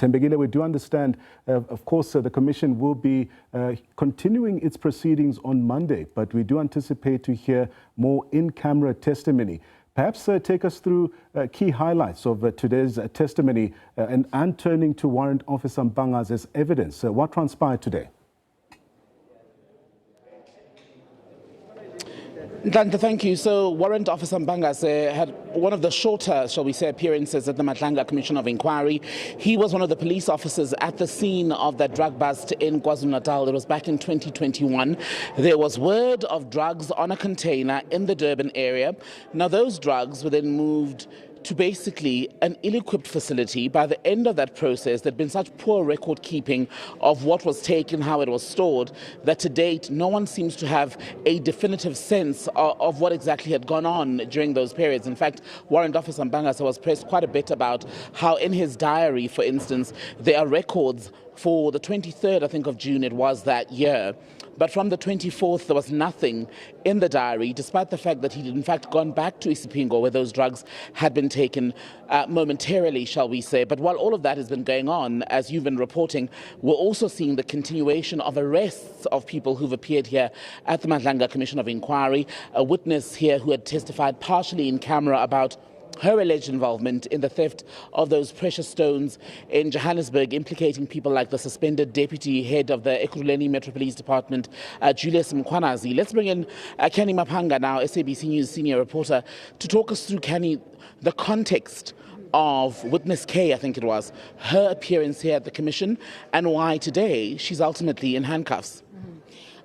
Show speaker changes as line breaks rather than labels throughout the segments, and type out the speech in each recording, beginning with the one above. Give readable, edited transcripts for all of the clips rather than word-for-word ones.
Thembekile, we do understand, of course, the Commission will be continuing its proceedings on Monday, but we do anticipate to hear more in-camera testimony. Perhaps take us through key highlights of today's testimony and turning to Warrant Officer Mpanga's evidence. What transpired today?
Thank you. So Warrant Officer Mphanga had one of the shorter, shall we say, appearances at the Madlanga Commission of Inquiry. He was one of the police officers at the scene of that drug bust in KwaZulu-Natal. It was back in 2021. There was word of drugs on a container in the Durban area. Now those drugs were then moved to basically an ill-equipped facility. By the end of that process, there'd been such poor record keeping of what was taken, how it was stored, that to date, no one seems to have a definitive sense of what exactly had gone on during those periods. In fact, Warrant Officer Mphanga was pressed quite a bit about how in his diary, for instance, there are records for the 23rd, I think, of June it was that year. But from the 24th, there was nothing in the diary, despite the fact that he'd in fact gone back to Isipingo, where those drugs had been taken momentarily, shall we say. But while all of that has been going on, as you've been reporting, we're also seeing the continuation of arrests of people who've appeared here at the Madlanga Commission of Inquiry. A witness here who had testified partially in camera about her alleged involvement in the theft of those precious stones in Johannesburg, implicating people like the suspended deputy head of the Ekurhuleni Metro Police Department, Julius Mkhwanazi. Let's bring in Canny Maphanga now, SABC News senior reporter, to talk us through, Canny, the context of Witness K, I think it was, her appearance here at the Commission, and why today she's ultimately in handcuffs.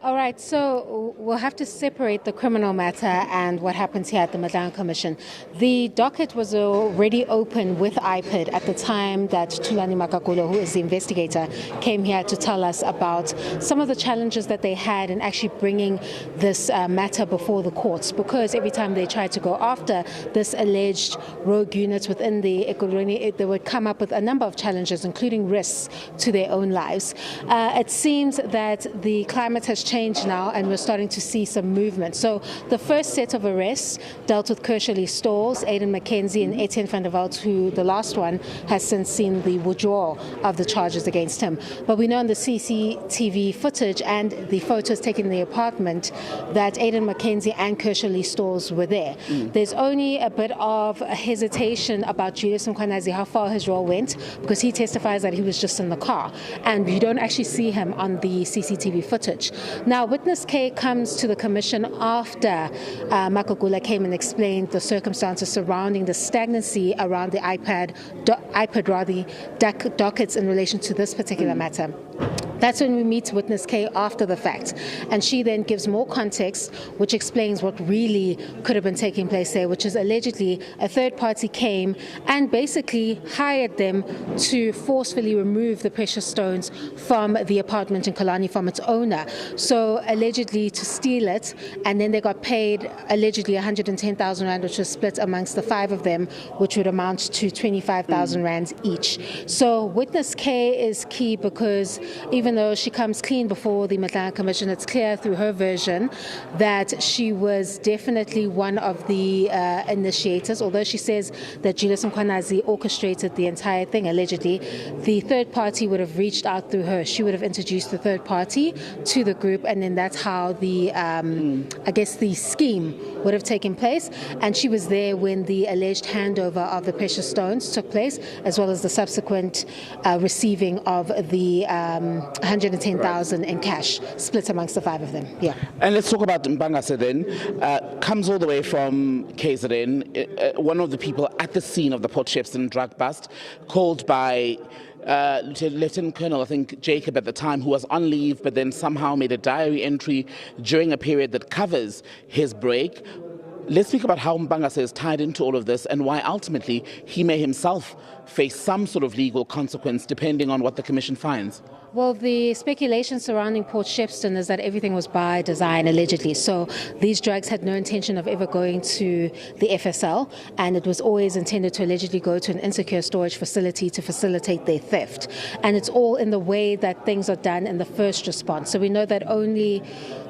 All right, so we'll have to separate the criminal matter and what happens here at the Madlanga Commission. The docket was already open with IPID at the time that Thulani Makagulo, who is the investigator, came here to tell us about some of the challenges that they had in actually bringing this matter before the courts, because every time they tried to go after this alleged rogue unit within the Ekurhuleni, they would come up with a number of challenges, including risks to their own lives. It seems that the climate has changed now, and we're starting to see some movement. So the first set of arrests dealt with Kershaw Stores, Aidan McKenzie and Etienne van der Walt, who the last one has since seen the withdrawal of the charges against him. But we know in the CCTV footage and the photos taken in the apartment that Aidan McKenzie and Kershaw Stores were there. There's only a bit of hesitation about Julius Mkhwanazi, how far his role went, because he testifies that he was just in the car, and you don't actually see him on the CCTV footage. Now, Witness K comes to the Commission after Makagula came and explained the circumstances surrounding the stagnancy around the IPID dockets in relation to this particular matter. That's when we meet Witness K after the fact, and she then gives more context, which explains what really could have been taking place there, which is allegedly a third party came and basically hired them to forcefully remove the precious stones from the apartment in Kalani from its owner. So allegedly to steal it, and then they got paid allegedly 110,000 rand, which was split amongst the five of them, which would amount to 25,000 rands each. So Witness K is key because even though she comes clean before the Madlanga Commission, it's clear through her version that she was definitely one of the initiators. Although she says that Julius Mkhwanazi orchestrated the entire thing, allegedly, the third party would have reached out through her. She would have introduced the third party to the group, and then that's how the, I guess, the scheme would have taken place. And she was there when the alleged handover of the precious stones took place, as well as the subsequent receiving of the 110,000 in cash, split amongst the five of them. Yeah.
And let's talk about Mphanga then. Comes all the way from KZN, one of the people at the scene of the Port Shepstone drug bust, called by Lieutenant Colonel, I think Jacob at the time, who was on leave, but then somehow made a diary entry during a period that covers his break. Let's speak about how Mphanga is tied into all of this and why ultimately he may himself face some sort of legal consequence depending on what the Commission finds.
Well, the speculation surrounding Port Shepstone is that everything was by design, allegedly. So these drugs had no intention of ever going to the FSL, and it was always intended to allegedly go to an insecure storage facility to facilitate their theft. And it's all in the way that things are done in the first response. So we know that only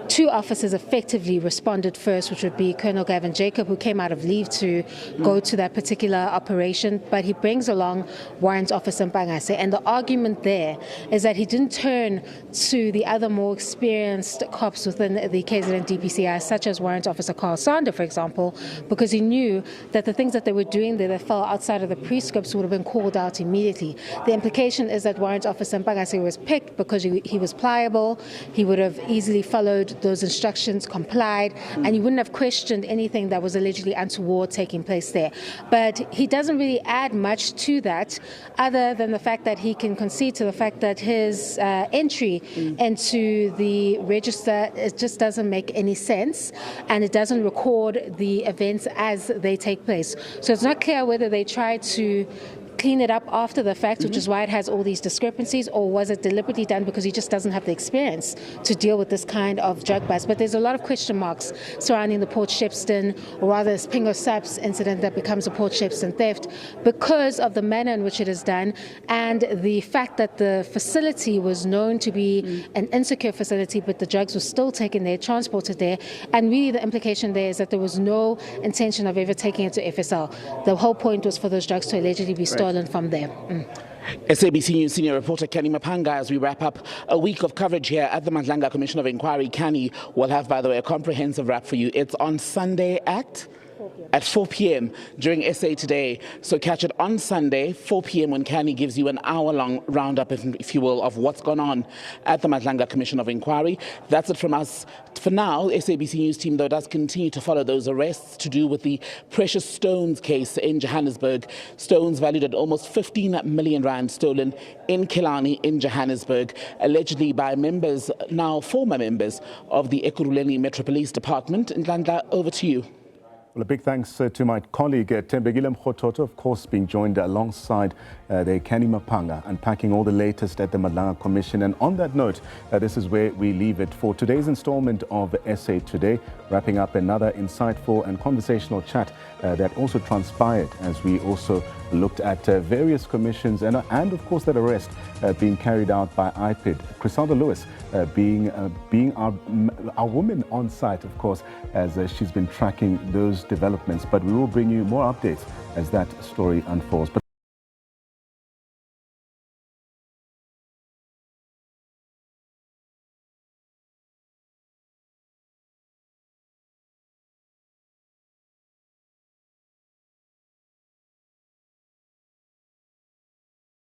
two officers effectively responded first, which would be Colonel Gavin Jacob, who came out of leave to go to that particular operation, but he brings along Warrant Officer Mpangase, and the argument there is that he didn't turn to the other more experienced cops within the KZN DPCI, such as Warrant Officer Carl Sander, for example, because he knew that the things that they were doing there that fell outside of the prescripts would have been called out immediately. The implication is that Warrant Officer Mpangase was picked because he was pliable, he would have easily followed those instructions, complied, and he wouldn't have questioned anything that was allegedly untoward taking place there. But he doesn't really add much to that, other than the fact that he can concede to the fact that his entry into the register, it just doesn't make any sense, and it doesn't record the events as they take place. So it's not clear whether they tried to clean it up after the fact, which is why it has all these discrepancies, or was it deliberately done because he just doesn't have the experience to deal with this kind of drug bust? But there's a lot of question marks surrounding the Port Shepstone, or rather this Pingo Saps incident that becomes a Port Shepstone theft, because of the manner in which it is done and the fact that the facility was known to be an insecure facility, but the drugs were still taken there, transported there, and really the implication there is that there was no intention of ever taking it to FSL. The whole point was for those drugs to allegedly be stolen from there.
SABC News senior reporter Canny Maphanga, as we wrap up a week of coverage here at the Madlanga Commission of Inquiry. Canny will have, by the way, a comprehensive wrap for you. It's on Sunday at 4 p.m. during SA Today. So catch it on Sunday, 4 p.m. when Canny gives you an hour-long roundup, if you will, of what's gone on at the Madlanga Commission of Inquiry. That's it from us. For now, SABC News team, though, does continue to follow those arrests to do with the precious stones case in Johannesburg. Stones valued at almost 15 million rand stolen in Killarney in Johannesburg, allegedly by members, now former members, of the Ekurhuleni Metro Police Department. Ndlandla, over to you.
Well, a big thanks to my colleague Thembekile Mrototo, of course, being joined alongside the Canny Maphanga, unpacking all the latest at the Madlanga Commission. And on that note, this is where we leave it for today's installment of SA Today, wrapping up another insightful and conversational chat that also transpired as we also looked at various commissions and of course that arrest being carried out by IPID. Griselda Lewis being our woman on site, of course, as she's been tracking those developments. But we will bring you more updates as that story unfolds.